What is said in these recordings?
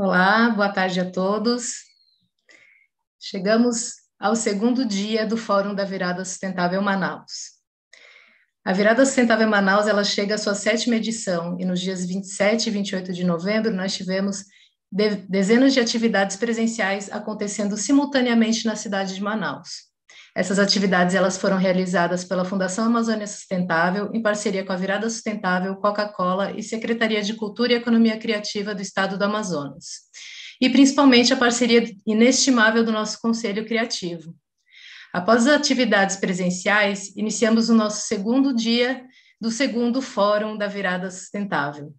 Olá, boa tarde a todos. Chegamos ao segundo dia do Fórum da Virada Sustentável Manaus. A Virada Sustentável Manaus, ela chega à sua 7ª edição e nos dias 27 e 28 de novembro nós tivemos dezenas de atividades presenciais acontecendo simultaneamente na cidade de Manaus. Essas atividades elas foram realizadas pela Fundação Amazônia Sustentável, em parceria com a Virada Sustentável, Coca-Cola e Secretaria de Cultura e Economia Criativa do Estado do Amazonas. E principalmente a parceria inestimável do nosso Conselho Criativo. Após as atividades presenciais, iniciamos o nosso segundo dia do segundo Fórum da Virada Sustentável.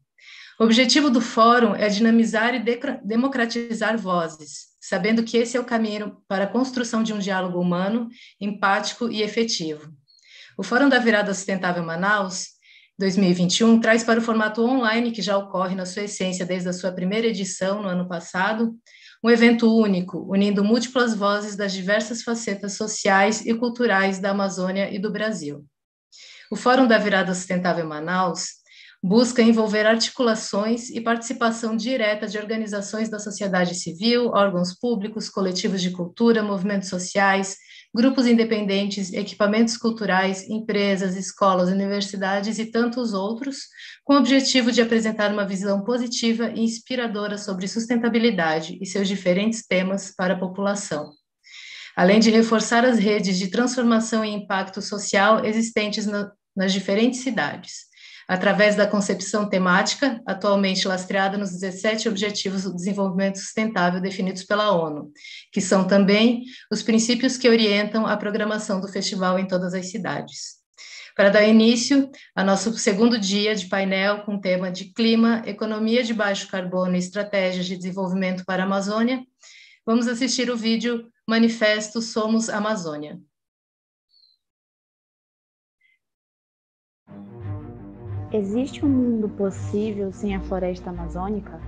O objetivo do Fórum é dinamizar e democratizar vozes, sabendo que esse é o caminho para a construção de um diálogo humano, empático e efetivo. O Fórum da Virada Sustentável Manaus 2021 traz para o formato online, que já ocorre na sua essência desde a sua primeira edição no ano passado, um evento único, unindo múltiplas vozes das diversas facetas sociais e culturais da Amazônia e do Brasil. O Fórum da Virada Sustentável Manaus busca envolver articulações e participação direta de organizações da sociedade civil, órgãos públicos, coletivos de cultura, movimentos sociais, grupos independentes, equipamentos culturais, empresas, escolas, universidades e tantos outros, com o objetivo de apresentar uma visão positiva e inspiradora sobre sustentabilidade e seus diferentes temas para a população, além de reforçar as redes de transformação e impacto social existentes nas diferentes cidades, através da concepção temática, atualmente lastreada nos 17 Objetivos do Desenvolvimento Sustentável definidos pela ONU, que são também os princípios que orientam a programação do festival em todas as cidades. Para dar início ao nosso segundo dia de painel com o tema de clima, economia de baixo carbono e estratégias de desenvolvimento para a Amazônia, vamos assistir o vídeo Manifesto Somos Amazônia. Existe um mundo possível sem a floresta amazônica?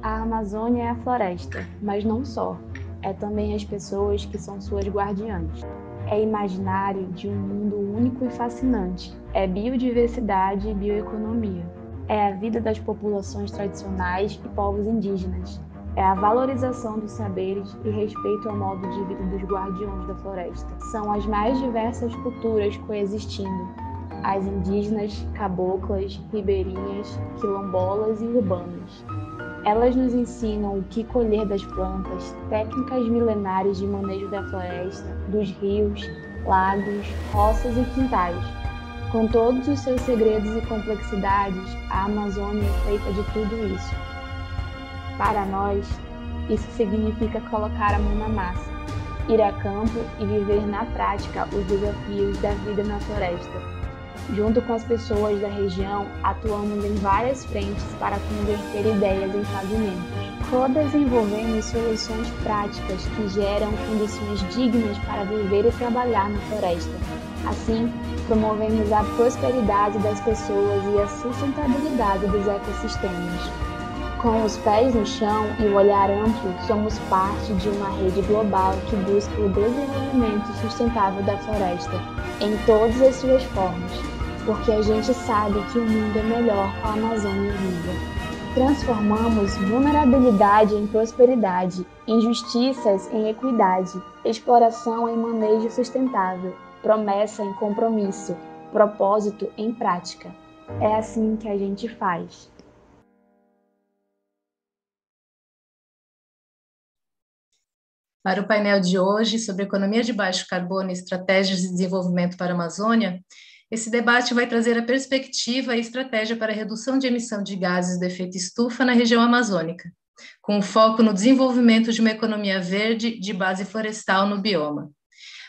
A Amazônia é a floresta, mas não só. É também as pessoas que são suas guardiãs. É imaginário de um mundo único e fascinante. É biodiversidade e bioeconomia. É a vida das populações tradicionais e povos indígenas. É a valorização dos saberes e respeito ao modo de vida dos guardiões da floresta. São as mais diversas culturas coexistindo. As indígenas, caboclas, ribeirinhas, quilombolas e urbanas. Elas nos ensinam o que colher das plantas, técnicas milenares de manejo da floresta, dos rios, lagos, roças e quintais. Com todos os seus segredos e complexidades, a Amazônia é feita de tudo isso. Para nós, isso significa colocar a mão na massa, ir a campo e viver na prática os desafios da vida na floresta. Junto com as pessoas da região, atuamos em várias frentes para converter ideias em pavimentos, co-desenvolvendo soluções práticas que geram condições dignas para viver e trabalhar na floresta. Assim, promovemos a prosperidade das pessoas e a sustentabilidade dos ecossistemas. Com os pés no chão e o olhar amplo, somos parte de uma rede global que busca o desenvolvimento sustentável da floresta, em todas as suas formas. Porque a gente sabe que o mundo é melhor com a Amazônia viva. Transformamos vulnerabilidade em prosperidade, injustiças em equidade, exploração em manejo sustentável, promessa em compromisso, propósito em prática. É assim que a gente faz. Para o painel de hoje sobre economia de baixo carbono e estratégias de desenvolvimento para a Amazônia, esse debate vai trazer a perspectiva e estratégia para a redução de emissão de gases do efeito estufa na região amazônica, com foco no desenvolvimento de uma economia verde de base florestal no bioma.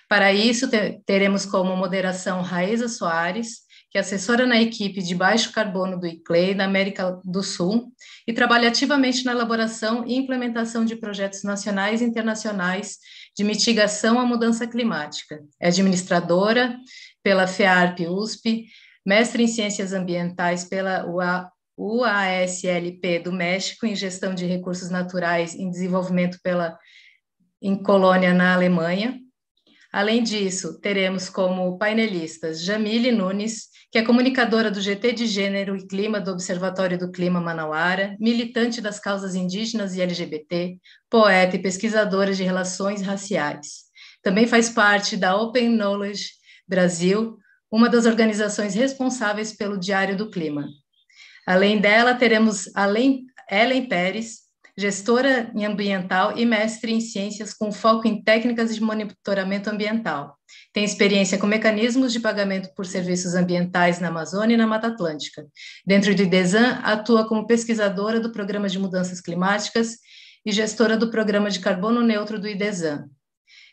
Para isso, teremos como moderação Raíza Soares, que é assessora na equipe de baixo carbono do ICLEI na América do Sul e trabalha ativamente na elaboração e implementação de projetos nacionais e internacionais de mitigação à mudança climática. É administradora pela FEARP-USP, mestre em Ciências Ambientais pela UASLP do México, em Gestão de Recursos Naturais em Desenvolvimento em Colônia, na Alemanha. Além disso, teremos como painelistas Jamile Nunes, que é comunicadora do GT de Gênero e Clima do Observatório do Clima Manauara, militante das causas indígenas e LGBT, poeta e pesquisadora de relações raciais. Também faz parte da Open Knowledge Brasil, uma das organizações responsáveis pelo Diário do Clima. Além dela, teremos Ellen Pérez, gestora em ambiental e mestre em ciências com foco em técnicas de monitoramento ambiental. Tem experiência com mecanismos de pagamento por serviços ambientais na Amazônia e na Mata Atlântica. Dentro do IDESAN, atua como pesquisadora do Programa de Mudanças Climáticas e gestora do Programa de Carbono Neutro do IDESAN.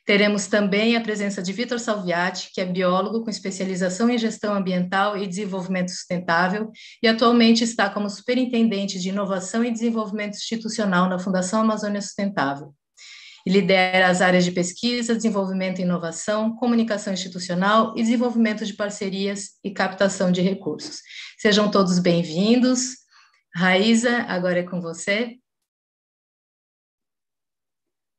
Teremos também a presença de Vitor Salviati, que é biólogo com especialização em gestão ambiental e desenvolvimento sustentável e atualmente está como superintendente de inovação e desenvolvimento institucional na Fundação Amazônia Sustentável. E lidera as áreas de pesquisa, desenvolvimento e inovação, comunicação institucional e desenvolvimento de parcerias e captação de recursos. Sejam todos bem-vindos. Raíza, agora é com você.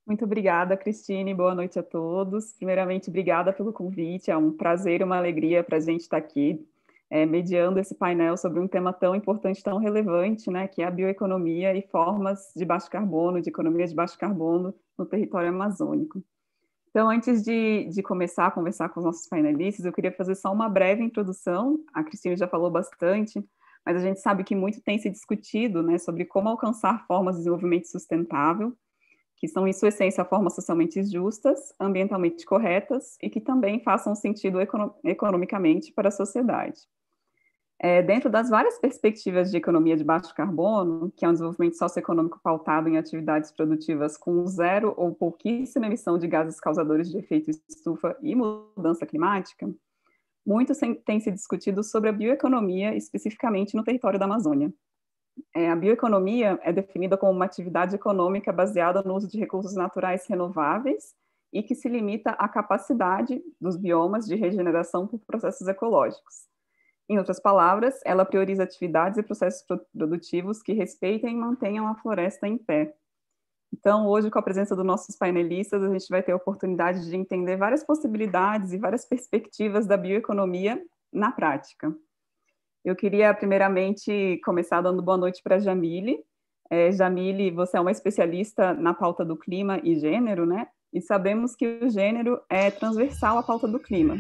Muito obrigada, Cristine. Boa noite a todos. Primeiramente, obrigada pelo convite. É um prazer e uma alegria para a gente estar aqui, mediando esse painel sobre um tema tão importante, tão relevante, né, que é a bioeconomia e formas de baixo carbono, de economia de baixo carbono no território amazônico. Então, antes de começar a conversar com os nossos painelistas, eu queria fazer só uma breve introdução. A Cristine já falou bastante, mas a gente sabe que muito tem se discutido, né, sobre como alcançar formas de desenvolvimento sustentável, que são, em sua essência, formas socialmente justas, ambientalmente corretas e que também façam sentido economicamente para a sociedade. Dentro das várias perspectivas de economia de baixo carbono, que é um desenvolvimento socioeconômico pautado em atividades produtivas com zero ou pouquíssima emissão de gases causadores de efeito estufa e mudança climática, muito tem se discutido sobre a bioeconomia, especificamente no território da Amazônia. A bioeconomia é definida como uma atividade econômica baseada no uso de recursos naturais renováveis e que se limita à capacidade dos biomas de regeneração por processos ecológicos. Em outras palavras, ela prioriza atividades e processos produtivos que respeitem e mantenham a floresta em pé. Então, hoje, com a presença dos nossos painelistas, a gente vai ter a oportunidade de entender várias possibilidades e várias perspectivas da bioeconomia na prática. Eu queria, primeiramente, começar dando boa noite para a Jamile. Jamile, você é uma especialista na pauta do clima e gênero, né? E sabemos que o gênero é transversal à pauta do clima.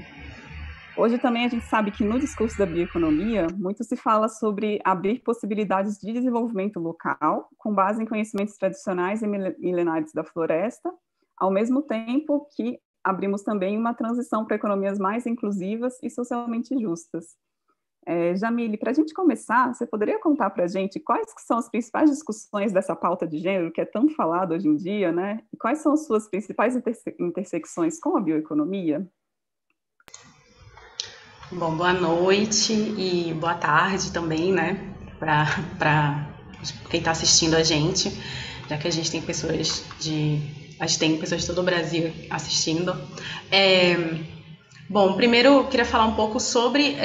Hoje também a gente sabe que no discurso da bioeconomia, muito se fala sobre abrir possibilidades de desenvolvimento local, com base em conhecimentos tradicionais e milenares da floresta, ao mesmo tempo que abrimos também uma transição para economias mais inclusivas e socialmente justas. Jamile, para a gente começar, você poderia contar para a gente quais são as principais discussões dessa pauta de gênero, que é tão falada hoje em dia, né? E quais são as suas principais intersecções com a bioeconomia? Bom, boa noite e boa tarde também, né? Para quem está assistindo a gente, já que a gente tem pessoas de todo o Brasil assistindo. Bom, primeiro eu queria falar um pouco sobre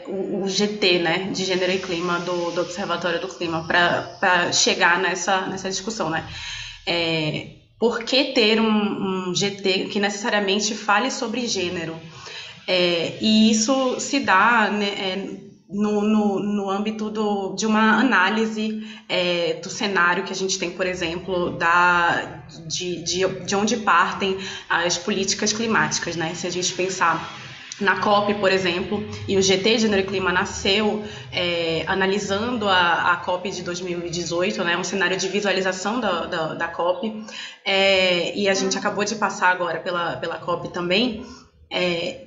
o GT, né, de Gênero e Clima do Observatório do Clima, para chegar nessa discussão, né? Por que ter um GT que necessariamente fale sobre gênero? E isso se dá, né, no âmbito de uma análise do cenário que a gente tem, por exemplo, de onde partem as políticas climáticas, né? Se a gente pensar na COP, por exemplo, e o GT Gênero e Clima nasceu analisando a COP de 2018, né, um cenário de visualização da COP, e a gente acabou de passar agora pela COP também.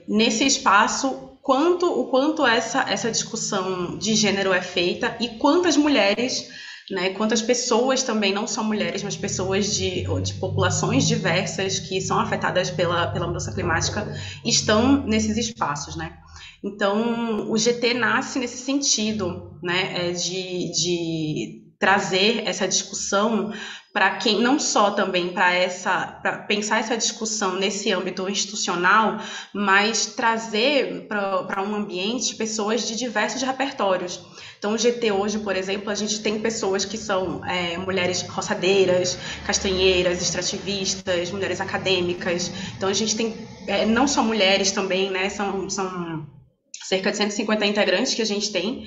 Nesse espaço, o quanto essa discussão de gênero é feita e quantas mulheres, né, quantas pessoas também, não só mulheres, mas pessoas de populações diversas que são afetadas pela mudança climática estão nesses espaços, né? Então, o GT nasce nesse sentido, né, de trazer essa discussão para quem, não só também para pensar essa discussão nesse âmbito institucional, mas trazer para um ambiente pessoas de diversos repertórios. Então, o GT hoje, por exemplo, a gente tem pessoas que são mulheres roçadeiras, castanheiras, extrativistas, mulheres acadêmicas. Então, a gente tem não só mulheres também, né? São cerca de 150 integrantes que a gente tem.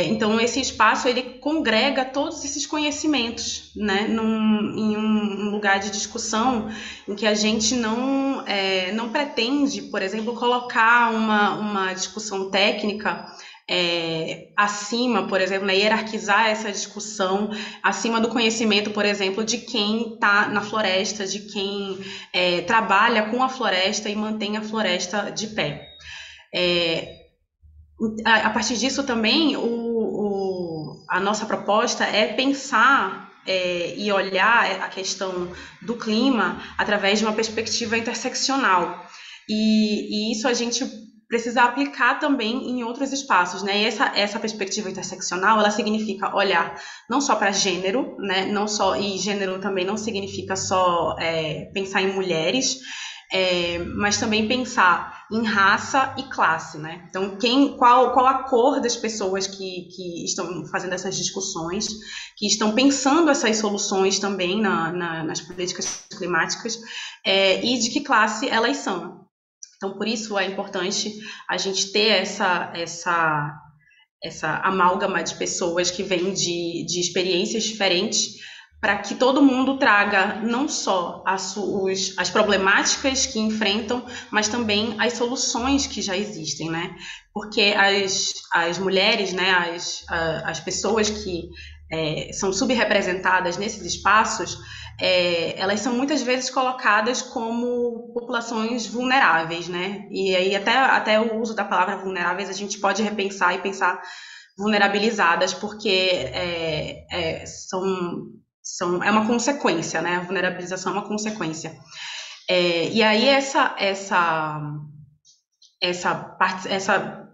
Então, esse espaço, ele congrega todos esses conhecimentos, né, em um lugar de discussão em que a gente não pretende, por exemplo, colocar uma discussão técnica acima, por exemplo, né, hierarquizar essa discussão acima do conhecimento, por exemplo, de quem está na floresta, de quem trabalha com a floresta e mantém a floresta de pé. A partir disso também, a nossa proposta é pensar e olhar a questão do clima através de uma perspectiva interseccional. E isso a gente precisa aplicar também em outros espaços, né? E essa perspectiva interseccional, ela significa olhar não só para gênero, né? E gênero também não significa só pensar em mulheres, mas também pensar em raça e classe, né? Então, qual a cor das pessoas que estão fazendo essas discussões, que estão pensando essas soluções também nas políticas climáticas, e de que classe elas são. Então, por isso é importante a gente ter essa amálgama de pessoas que vêm de experiências diferentes, para que todo mundo traga não só as problemáticas que enfrentam, mas também as soluções que já existem, né? Porque as mulheres, né, as pessoas que são subrepresentadas nesses espaços, elas são muitas vezes colocadas como populações vulneráveis, né? E aí até o uso da palavra vulneráveis a gente pode repensar e pensar vulnerabilizadas, porque é uma consequência, né? A vulnerabilização é uma consequência. E aí essa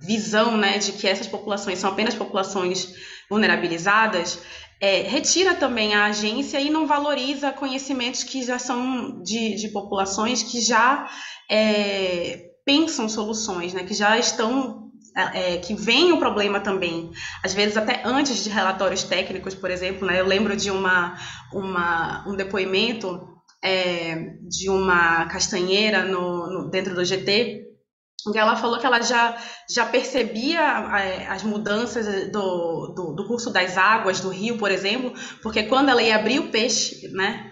visão, né, de que essas populações são apenas populações vulnerabilizadas, retira também a agência e não valoriza conhecimentos que já são de populações que já pensam soluções, né, que já estão que vem o problema também, às vezes até antes de relatórios técnicos, por exemplo, né? Eu lembro de um depoimento de uma castanheira dentro do GT, em que ela falou que ela já percebia as mudanças do curso das águas do rio, por exemplo, porque quando ela ia abrir o peixe, né,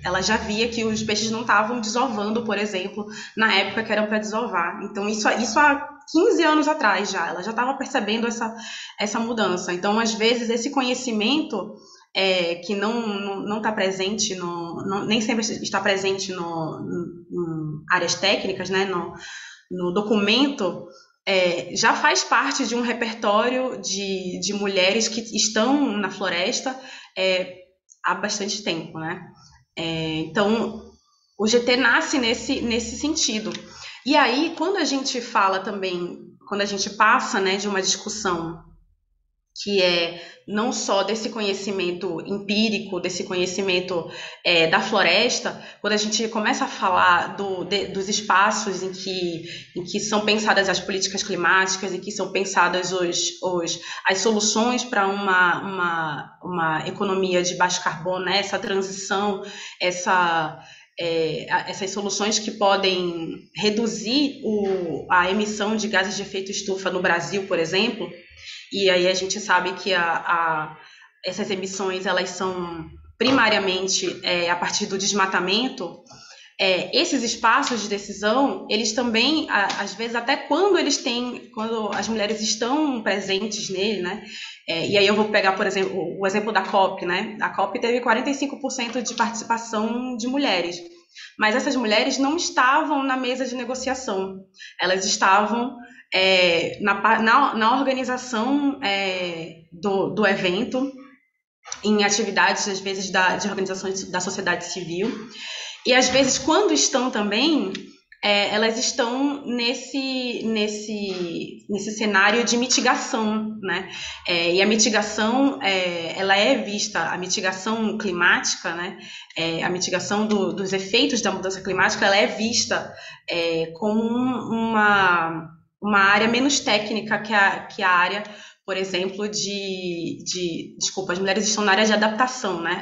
ela já via que os peixes não estavam desovando, por exemplo, na época que eram para desovar. Então, isso há 15 anos atrás ela já estava percebendo essa mudança. Então, às vezes, esse conhecimento que não está presente, nem sempre está presente em áreas técnicas, né, no documento, já faz parte de um repertório de mulheres que estão na floresta há bastante tempo, né? Então, o GT nasce nesse sentido. E aí, quando a gente fala também, quando a gente passa, né, de uma discussão que não só desse conhecimento empírico, desse conhecimento da floresta, quando a gente começa a falar dos espaços em que são pensadas as políticas climáticas, em que são pensadas as soluções para uma economia de baixo carbono, né, essa transição, essas soluções que podem reduzir a emissão de gases de efeito estufa no Brasil, por exemplo. E aí a gente sabe que essas emissões, elas são primariamente a partir do desmatamento. Esses espaços de decisão, eles também, às vezes, até quando as mulheres estão presentes nele, né? E aí eu vou pegar, por exemplo, o exemplo da COP, né? A COP teve 45% de participação de mulheres, mas essas mulheres não estavam na mesa de negociação, elas estavam na organização do evento, em atividades, às vezes, de organizações da sociedade civil. E, às vezes, quando estão também, elas estão nesse cenário de mitigação, né? E a mitigação, ela é vista, a mitigação climática, né? A mitigação dos efeitos da mudança climática, ela é vista como uma área menos técnica que a área, por exemplo, desculpa, as mulheres estão na área de adaptação, né?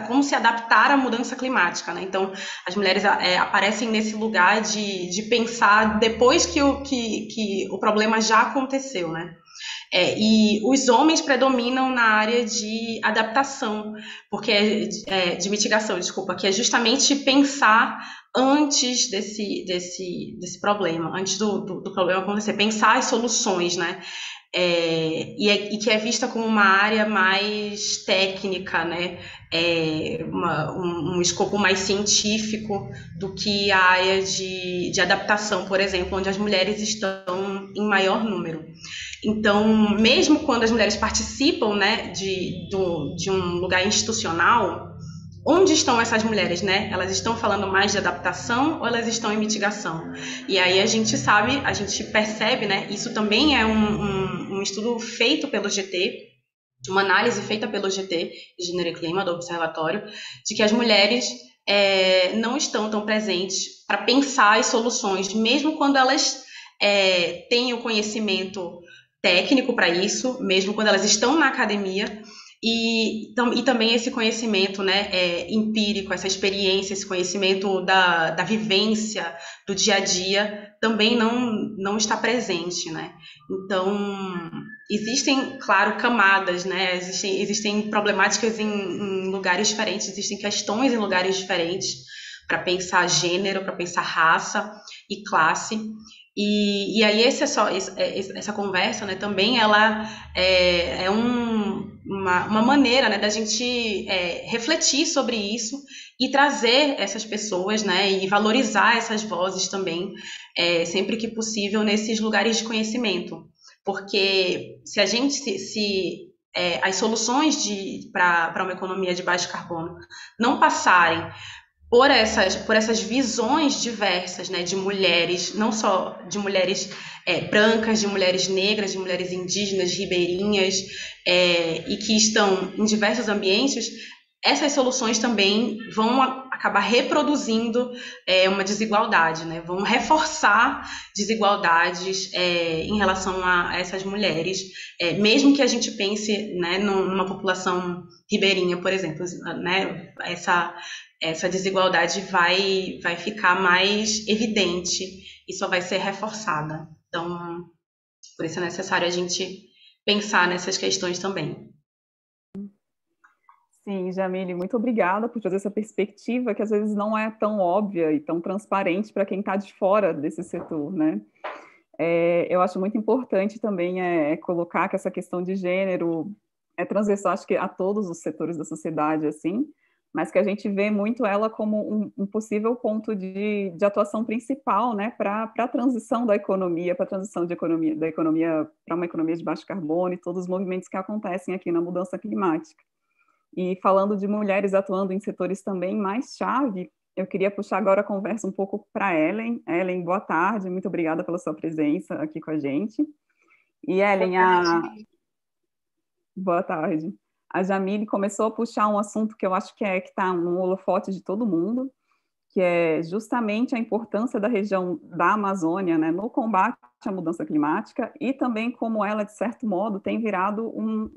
Como se adaptar à mudança climática, né? Então, as mulheres aparecem nesse lugar de pensar depois que o problema já aconteceu, né? E os homens predominam na área de adaptação, de mitigação, desculpa, que é justamente pensar antes desse problema, antes do problema acontecer, pensar as soluções, né? E que é vista como uma área mais técnica, né? Um escopo mais científico do que a área de adaptação, por exemplo, onde as mulheres estão em maior número. Então, mesmo quando as mulheres participam, né, de um lugar institucional, onde estão essas mulheres, né? Elas estão falando mais de adaptação ou elas estão em mitigação? E aí a gente percebe, né? Isso também é um estudo feito pelo GT, uma análise feita pelo GT, de Gênero e Clima, do Observatório, de que as mulheres não estão tão presentes para pensar as soluções, mesmo quando elas têm o conhecimento técnico para isso, mesmo quando elas estão na academia, e também esse conhecimento, né, empírico, essa experiência, esse conhecimento da vivência, do dia a dia, também não está presente, né? Então, existem, claro, camadas, né? Existem problemáticas em lugares diferentes, existem questões em lugares diferentes para pensar gênero, para pensar raça e classe. E aí essa conversa, né, também ela é uma maneira, né, da gente refletir sobre isso e trazer essas pessoas, né, e valorizar essas vozes também, sempre que possível, nesses lugares de conhecimento. Porque se a gente as soluções para uma economia de baixo carbono não passarem por essas visões diversas, né, de mulheres, não só de mulheres brancas, de mulheres negras, de mulheres indígenas, ribeirinhas, e que estão em diversos ambientes, essas soluções também vão acabar reproduzindo uma desigualdade, né? Vão reforçar desigualdades em relação a essas mulheres, mesmo que a gente pense, né, numa população ribeirinha, por exemplo, né, essa desigualdade vai ficar mais evidente e só vai ser reforçada. Então, por isso é necessário a gente pensar nessas questões também. Sim, Jamile, muito obrigada por trazer essa perspectiva que às vezes não é tão óbvia e tão transparente para quem está de fora desse setor, né? Eu acho muito importante também colocar que essa questão de gênero é transversal, acho que a todos os setores da sociedade, assim, mas que a gente vê muito ela como um possível ponto de atuação principal, né, para a transição da economia, para a transição da economia para uma economia de baixo carbono e todos os movimentos que acontecem aqui na mudança climática. E falando de mulheres atuando em setores também mais chave, eu queria puxar agora a conversa um pouco para Ellen. Ellen, boa tarde, muito obrigada pela sua presença aqui com a gente. E Ellen, boa tarde. A Jamile começou a puxar um assunto que eu acho que está no holofote de todo mundo, que é justamente a importância da região da Amazônia, né, no combate à mudança climática e também como ela, de certo modo, tem virado um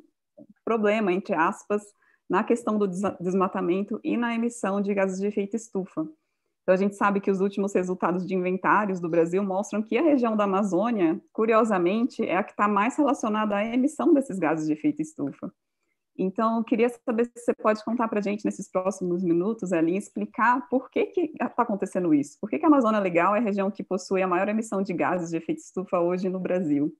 problema, entre aspas, na questão do desmatamento e na emissão de gases de efeito estufa. Então, a gente sabe que os últimos resultados de inventários do Brasil mostram que a região da Amazônia, curiosamente, é a que está mais relacionada à emissão desses gases de efeito estufa. Então, eu queria saber se você pode contar para a gente, nesses próximos minutos, Elinha, explicar por que está acontecendo isso. Por que a Amazônia Legal é a região que possui a maior emissão de gases de efeito estufa hoje no Brasil?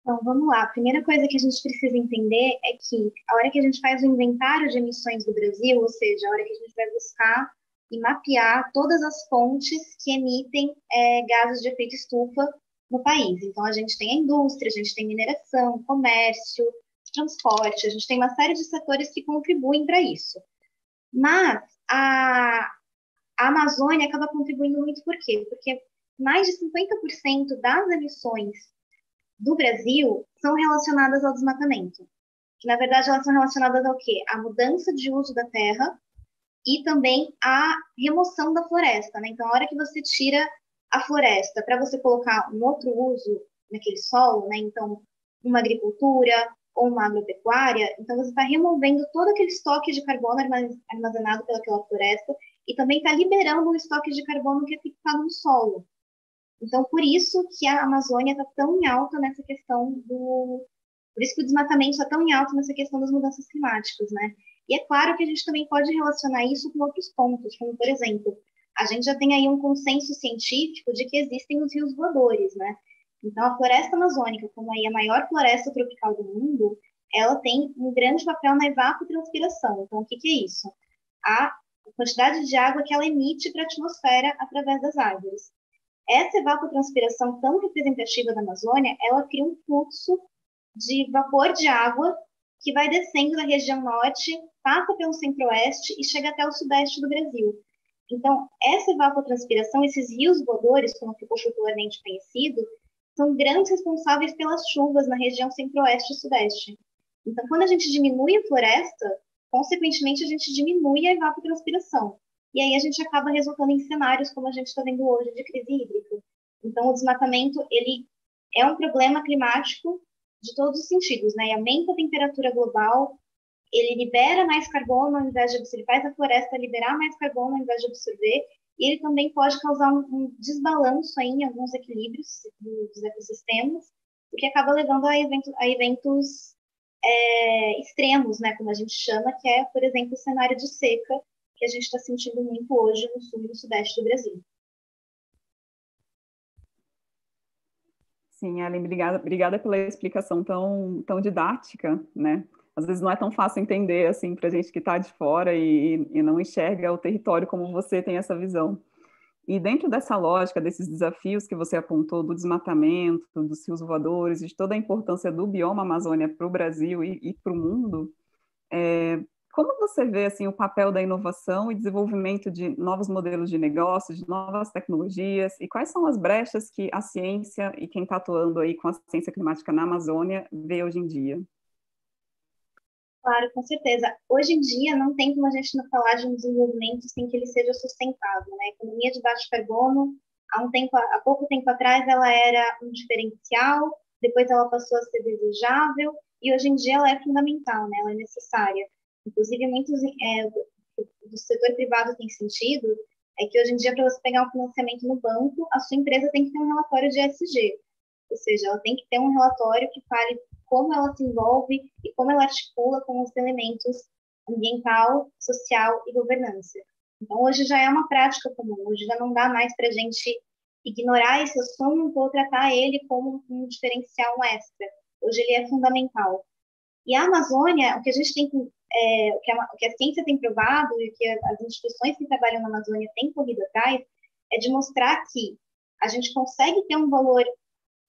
Então, vamos lá. A primeira coisa que a gente precisa entender é que a hora que a gente faz o inventário de emissões do Brasil, ou seja, a hora que a gente vai buscar e mapear todas as fontes que emitem gases de efeito estufa no país. Então, a gente tem a indústria, a gente tem mineração, comércio, transporte, a gente tem uma série de setores que contribuem para isso. Mas a Amazônia acaba contribuindo muito por quê? Porque mais de 50% das emissões do Brasil são relacionadas ao desmatamento. Que, na verdade, elas são relacionadas ao quê? À mudança de uso da terra e também à remoção da floresta, né? Então, a hora que você tira a floresta para você colocar um outro uso naquele solo, né? Então, uma agricultura ou uma agropecuária, então você está removendo todo aquele estoque de carbono armazenado pelaquela floresta e também está liberando o estoque de carbono que é fixado no solo. Então, por isso que a Amazônia está tão em alta nessa questão do... Por isso que o desmatamento está tão em alta nessa questão das mudanças climáticas, né? E é claro que a gente também pode relacionar isso com outros pontos, como, por exemplo, a gente já tem aí um consenso científico de que existem os rios voadores, né? Então, a floresta amazônica, como aí a maior floresta tropical do mundo, ela tem um grande papel na evapotranspiração. Então, o que é isso? A quantidade de água que ela emite para a atmosfera através das árvores. Essa evapotranspiração tão representativa da Amazônia, ela cria um fluxo de vapor de água que vai descendo da região norte, passa pelo centro-oeste e chega até o sudeste do Brasil. Então, essa evapotranspiração, esses rios voadores, como ficou popularmente conhecido, são grandes responsáveis pelas chuvas na região centro-oeste e sudeste. Então, quando a gente diminui a floresta, consequentemente, a gente diminui a evapotranspiração. E aí a gente acaba resultando em cenários como a gente está vendo hoje de crise hídrica. Então, o desmatamento, ele é um problema climático de todos os sentidos, né? E aumenta a temperatura global, ele libera mais carbono ao invés de absorver, ele faz a floresta liberar mais carbono ao invés de absorver, e ele também pode causar um desbalanço aí em alguns equilíbrios dos ecossistemas, o que acaba levando a eventos extremos, né, como a gente chama, que é, por exemplo, o cenário de seca, que a gente está sentindo muito hoje no sul e no sudeste do Brasil. Sim, Ellen, obrigada pela explicação tão didática, né? Às vezes não é tão fácil entender, assim, para a gente que está de fora e não enxerga o território como você tem essa visão. E dentro dessa lógica, desses desafios que você apontou, do desmatamento, dos rios voadores, de toda a importância do bioma Amazônia para o Brasil e para o mundo, como você vê assim, o papel da inovação e desenvolvimento de novos modelos de negócios, de novas tecnologias, e quais são as brechas que a ciência e quem está atuando aí com a ciência climática na Amazônia vê hoje em dia? Claro, com certeza. Hoje em dia não tem como a gente não falar de um desenvolvimento sem que ele seja sustentável, né? A economia de baixo carbono, há pouco tempo atrás ela era um diferencial, depois ela passou a ser desejável e hoje em dia ela é fundamental, né? Ela é necessária. Inclusive, muitos do setor privado tem sentido, é que hoje em dia, para você pegar um financiamento no banco, a sua empresa tem que ter um relatório de ESG, ou seja, ela tem que ter um relatório que fale como ela se envolve e como ela articula com os elementos ambiental, social e governança. Então, hoje já é uma prática comum, hoje já não dá mais para a gente ignorar esse assunto ou tratar ele como um diferencial extra. Hoje ele é fundamental. E a Amazônia, o que a gente tem o que a ciência tem provado e o que as instituições que trabalham na Amazônia têm corrido atrás é de mostrar que a gente consegue ter um valor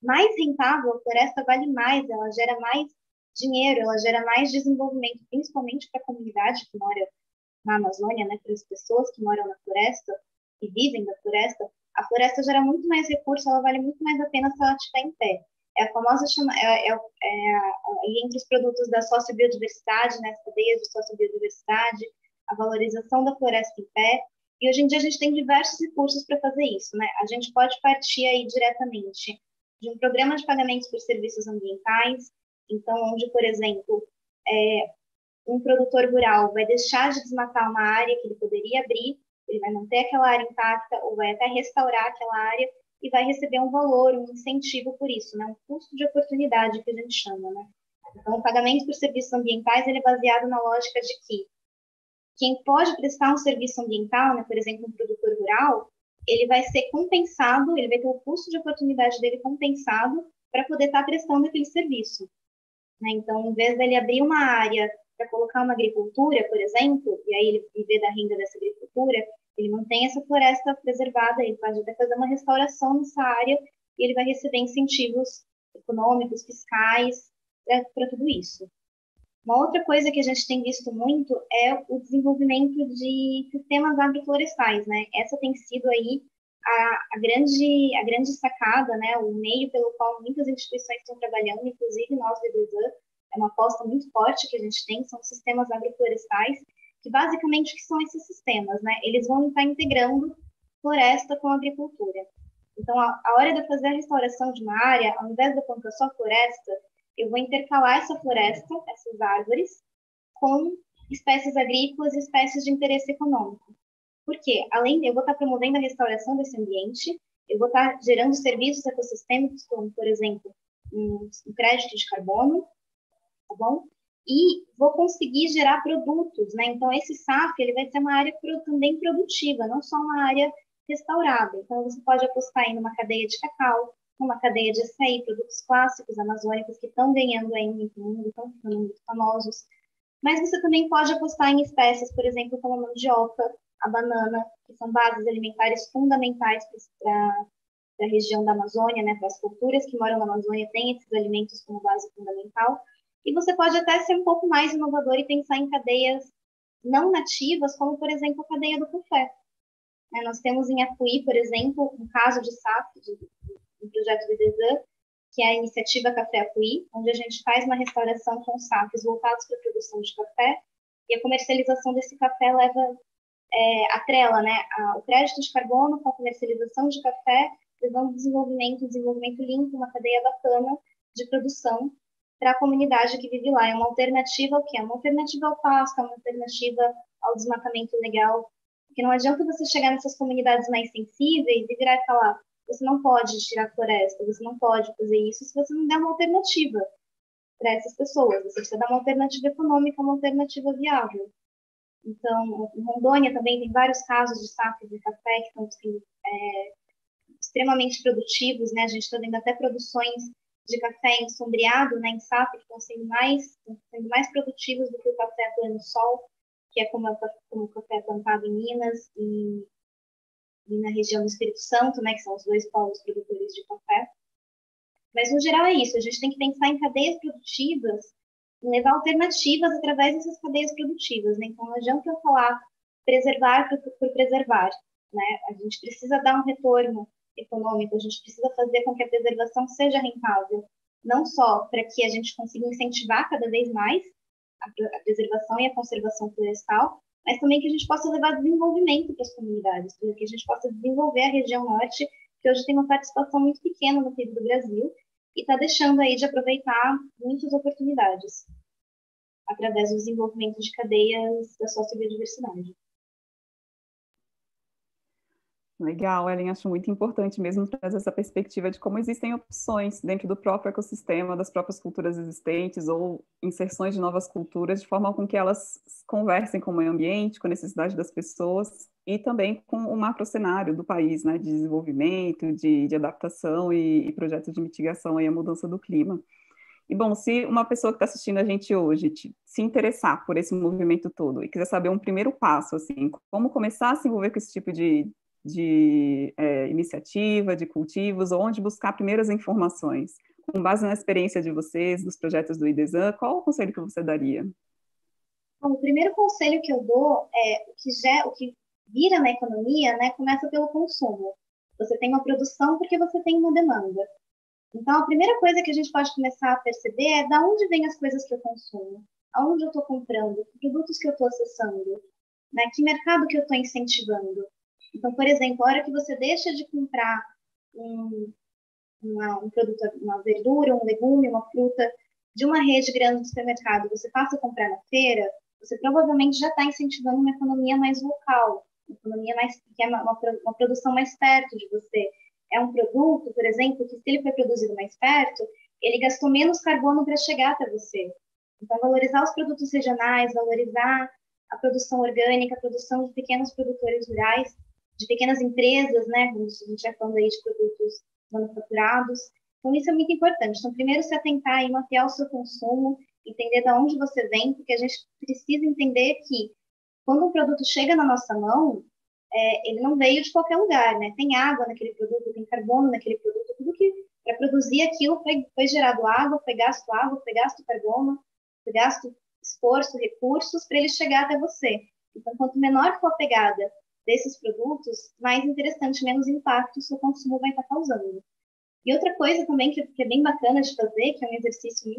mais rentável, a floresta vale mais, ela gera mais dinheiro, ela gera mais desenvolvimento, principalmente para a comunidade que mora na Amazônia, né, para as pessoas que moram na floresta e vivem da floresta. A floresta gera muito mais recurso, ela vale muito mais a pena se ela estiver em pé. É a famosa entre os produtos da sociobiodiversidade, né, as cadeias de sociobiodiversidade, a valorização da floresta em pé. E hoje em dia a gente tem diversos recursos para fazer isso, né? A gente pode partir aí diretamente de um programa de pagamentos por serviços ambientais, então onde, por exemplo, um produtor rural vai deixar de desmatar uma área que ele poderia abrir, ele vai manter aquela área intacta ou vai até restaurar aquela área e vai receber um valor, um incentivo por isso, né? Um custo de oportunidade que a gente chama, né? Então, o pagamento por serviços ambientais ele é baseado na lógica de que quem pode prestar um serviço ambiental, né, por exemplo, um produtor rural, ele vai ser compensado, ele vai ter o custo de oportunidade dele compensado para poder estar prestando aquele serviço. Né? Então, em vez dele abrir uma área para colocar uma agricultura, por exemplo, e aí ele viver da renda dessa agricultura, ele mantém essa floresta preservada, ele pode até fazer uma restauração nessa área e ele vai receber incentivos econômicos, fiscais, para tudo isso. Uma outra coisa que a gente tem visto muito é o desenvolvimento de sistemas agroflorestais, né? Essa tem sido aí a grande sacada, né? O meio pelo qual muitas instituições estão trabalhando, inclusive nós do IDESAN, é uma aposta muito forte que a gente tem, são sistemas agroflorestais, que basicamente o que são esses sistemas, né? Eles vão estar integrando floresta com agricultura. Então, a hora de eu fazer a restauração de uma área, ao invés de eu plantar só floresta, eu vou intercalar essa floresta, essas árvores, com espécies agrícolas e espécies de interesse econômico. Porque, além de eu vou estar promovendo a restauração desse ambiente, eu vou estar gerando serviços ecossistêmicos, como, por exemplo, um crédito de carbono, tá bom? E vou conseguir gerar produtos, né? Então, esse SAF, ele vai ser uma área também produtiva, não só uma área restaurada. Então, você pode apostar em uma cadeia de cacau, uma cadeia de açaí, produtos clássicos amazônicos que estão ganhando aí muito mundo, estão ficando muito famosos. Mas você também pode apostar em espécies, por exemplo, como a mandioca, a banana, que são bases alimentares fundamentais para a região da Amazônia, né? Para as culturas que moram na Amazônia têm esses alimentos como base fundamental. E você pode até ser um pouco mais inovador e pensar em cadeias não nativas, como, por exemplo, a cadeia do café. Nós temos em Apuí, por exemplo, um caso de SAF, um projeto do IDESAN, que é a iniciativa Café Apuí, onde a gente faz uma restauração com SAFs voltados para a produção de café, e a comercialização desse café leva, atrela, né, o crédito de carbono com a comercialização de café, levando desenvolvimento limpo, uma cadeia bacana de produção para a comunidade que vive lá. É uma alternativa ao quê? É uma alternativa ao pasto, é uma alternativa ao desmatamento legal, porque não adianta você chegar nessas comunidades mais sensíveis e virar e falar: você não pode tirar a floresta, você não pode fazer isso se você não der uma alternativa para essas pessoas. Você precisa dar uma alternativa econômica, uma alternativa viável. Então, em Rondônia também tem vários casos de safras de café que estão sendo extremamente produtivos, né? A gente está vendo até produções de café ensombreado, né, em safra, que estão sendo mais produtivos do que o café a pleno sol, que é como o café plantado em Minas e na região do Espírito Santo, né, que são os dois polos produtores de café. Mas, no geral, é isso. A gente tem que pensar em cadeias produtivas, em levar alternativas através dessas cadeias produtivas, né? Então, não adianta eu falar preservar por preservar, né? A gente precisa dar um retorno econômico, a gente precisa fazer com que a preservação seja rentável, não só para que a gente consiga incentivar cada vez mais a preservação e a conservação florestal, mas também que a gente possa levar desenvolvimento para as comunidades, para que a gente possa desenvolver a região norte, que hoje tem uma participação muito pequena no PIB do Brasil, e está deixando aí de aproveitar muitas oportunidades através do desenvolvimento de cadeias da sociobiodiversidade. Legal, Ellen, acho muito importante mesmo trazer essa perspectiva de como existem opções dentro do próprio ecossistema, das próprias culturas existentes ou inserções de novas culturas, de forma com que elas conversem com o meio ambiente, com a necessidade das pessoas e também com o macrocenário do país, né, de desenvolvimento, de adaptação e projetos de mitigação aí à mudança do clima. E, bom, se uma pessoa que está assistindo a gente hoje se interessar por esse movimento todo e quiser saber um primeiro passo, assim, como começar a se envolver com esse tipo de iniciativa, de cultivos, onde buscar primeiras informações. Com base na experiência de vocês, dos projetos do IDESAN, qual o conselho que você daria? Bom, o primeiro conselho que eu dou é o que vira na economia, né, começa pelo consumo. Você tem uma produção porque você tem uma demanda. Então, a primeira coisa que a gente pode começar a perceber é de onde vêm as coisas que eu consumo, aonde eu estou comprando, que produtos que eu estou acessando, né, que mercado que eu estou incentivando. Então, por exemplo, a hora que você deixa de comprar um produto, uma verdura, um legume, uma fruta de uma rede grande de supermercado, você passa a comprar na feira, você provavelmente já está incentivando uma economia mais local, uma economia que é uma produção mais perto de você. É um produto, por exemplo, que se ele foi produzido mais perto, ele gastou menos carbono para chegar até você. Então, valorizar os produtos regionais, valorizar a produção orgânica, a produção de pequenos produtores rurais, de pequenas empresas, né, como a gente está falando aí de produtos manufaturados. Então, isso é muito importante. Então, primeiro, se atentar e mapear o seu consumo, entender de onde você vem, porque a gente precisa entender que quando um produto chega na nossa mão, ele não veio de qualquer lugar, né? Tem água naquele produto, tem carbono naquele produto, tudo que para produzir aquilo foi gerado água, foi gasto carbono, foi gasto esforço, recursos para ele chegar até você. Então, quanto menor for a pegada desses produtos, mais interessante, menos impacto o seu consumo vai estar causando. E outra coisa também que é bem bacana de fazer, que é um exercício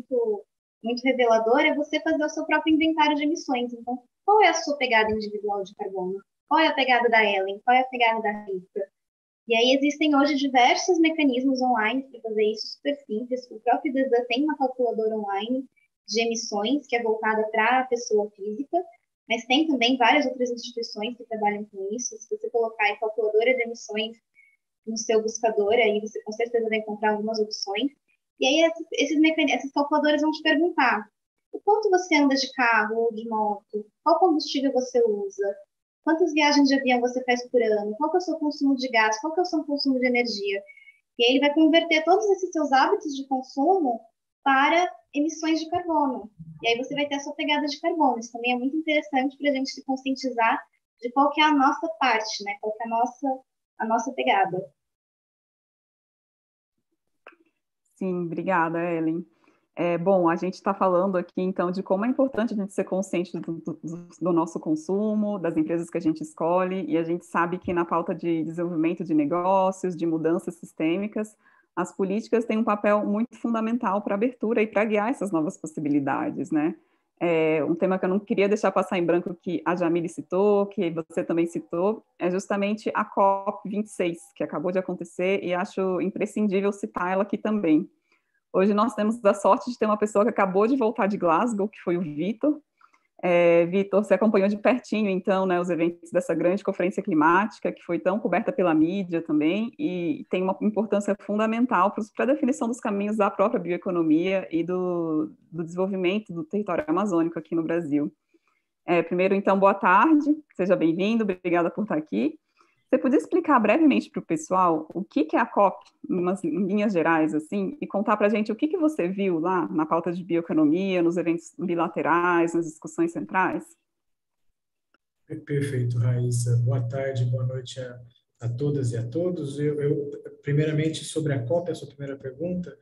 muito revelador, é você fazer o seu próprio inventário de emissões. Então, qual é a sua pegada individual de carbono? Qual é a pegada da Ellen? Qual é a pegada da Rita? E aí existem hoje diversos mecanismos online para fazer isso super simples. O próprio DESAN tem uma calculadora online de emissões que é voltada para a pessoa física, mas tem também várias outras instituições que trabalham com isso. Se você colocar aí calculadora de emissões no seu buscador, aí você com certeza vai encontrar algumas opções. E aí essas calculadoras vão te perguntar o quanto você anda de carro ou de moto, qual combustível você usa, quantas viagens de avião você faz por ano, qual que é o seu consumo de gás, qual que é o seu consumo de energia. E aí ele vai converter todos esses seus hábitos de consumo para emissões de carbono. E aí você vai ter a sua pegada de carbono. Isso também é muito interessante para a gente se conscientizar de qual que é a nossa parte, né? Qual que é a nossa pegada. Sim, obrigada, Ellen. Bom, a gente está falando aqui, então, de como é importante a gente ser consciente do nosso consumo, das empresas que a gente escolhe, e a gente sabe que na pauta de desenvolvimento de negócios, de mudanças sistêmicas, as políticas têm um papel muito fundamental para a abertura e para guiar essas novas possibilidades, né? Um tema que eu não queria deixar passar em branco, que a Jamile citou, que você também citou, é justamente a COP26, que acabou de acontecer, e acho imprescindível citar ela aqui também. Hoje nós temos a sorte de ter uma pessoa que acabou de voltar de Glasgow, que foi o Vitor. Vitor, você acompanhou de pertinho, então, né, os eventos dessa grande conferência climática, que foi tão coberta pela mídia também, e tem uma importância fundamental para a definição dos caminhos da própria bioeconomia e do desenvolvimento do território amazônico aqui no Brasil. Primeiro, então, boa tarde, seja bem-vindo, obrigada por estar aqui. Você podia explicar brevemente para o pessoal o que é a COP, em linhas gerais, assim, e contar para a gente o que você viu lá na pauta de bioeconomia, nos eventos bilaterais, nas discussões centrais? Perfeito, Raíssa. Boa tarde, boa noite a todas e a todos. Primeiramente, sobre a COP, a sua primeira pergunta,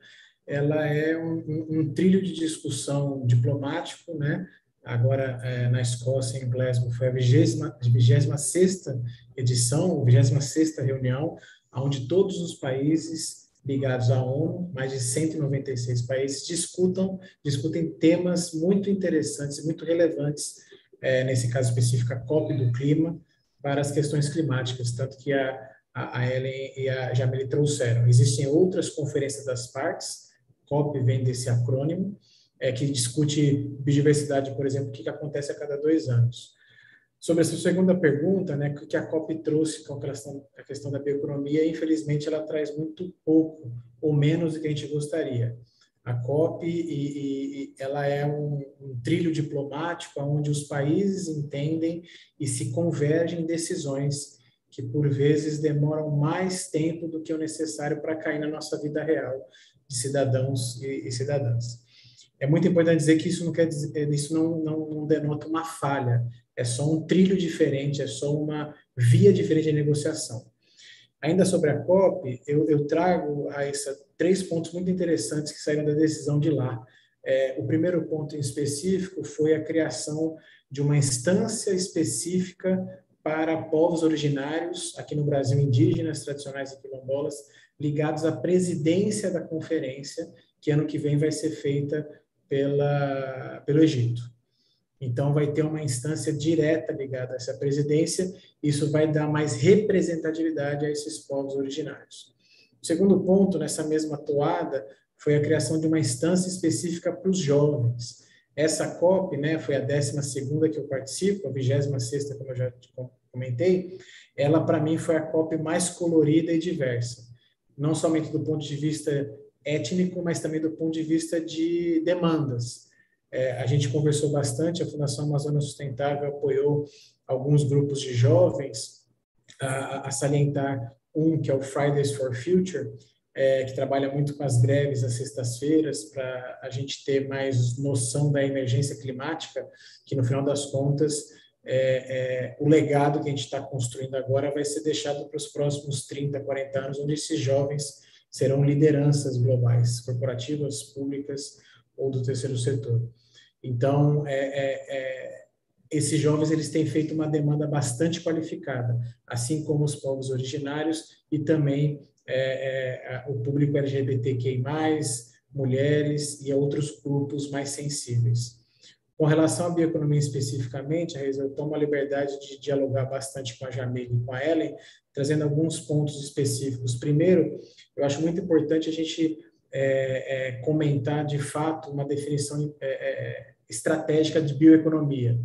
ela é um trilho de discussão diplomático, né? Agora, na Escócia, em Glasgow, foi a 26ª edição, a 26ª reunião, onde todos os países ligados à ONU, mais de 196 países, discutem temas muito interessantes e muito relevantes, nesse caso específico, a COP do clima, para as questões climáticas, tanto que a Ellen e a Jamile trouxeram. Existem outras conferências das partes, COP vem desse acrônimo, que discute biodiversidade, por exemplo, o que acontece a cada 2 anos. Sobre a sua segunda pergunta, né, o que a COP trouxe com a questão da bioeconomia, infelizmente ela traz muito pouco, ou menos do que a gente gostaria. A COP ela é um trilho diplomático onde os países entendem e se convergem em decisões que, por vezes, demoram mais tempo do que o necessário para cair na nossa vida real de cidadãos e cidadãs. É muito importante dizer que isso não quer dizer, isso não denota uma falha, é só um trilho diferente, é só uma via diferente de negociação. Ainda sobre a COP, eu trago a 3 pontos muito interessantes que saíram da decisão de lá. O primeiro ponto em específico foi a criação de uma instância específica para povos originários, aqui no Brasil, indígenas, tradicionais e quilombolas, ligados à presidência da conferência, que ano que vem vai ser feita pelo Egito. Então, vai ter uma instância direta ligada a essa presidência, isso vai dar mais representatividade a esses povos originários. O segundo ponto, nessa mesma toada, foi a criação de uma instância específica para os jovens. Essa COP, né, foi a 12ª que eu participo, a 26ª, como eu já comentei, ela, para mim, foi a COP mais colorida e diversa. Não somente do ponto de vista étnico, mas também do ponto de vista de demandas. A gente conversou bastante, a Fundação Amazônia Sustentável apoiou alguns grupos de jovens a salientar que é o Fridays for Future, que trabalha muito com as greves às sextas-feiras para a gente ter mais noção da emergência climática, que no final das contas o legado que a gente está construindo agora vai ser deixado para os próximos 30, 40 anos, onde esses jovens serão lideranças globais, corporativas, públicas ou do terceiro setor. Então, esses jovens eles têm feito uma demanda bastante qualificada, assim como os povos originários e também o público LGBTQI+, mulheres e outros grupos mais sensíveis. Com relação à bioeconomia especificamente, eu tomo a liberdade de dialogar bastante com a Jamile e com a Ellen, trazendo alguns pontos específicos. Primeiro, eu acho muito importante a gente comentar, de fato, uma definição estratégica de bioeconomia.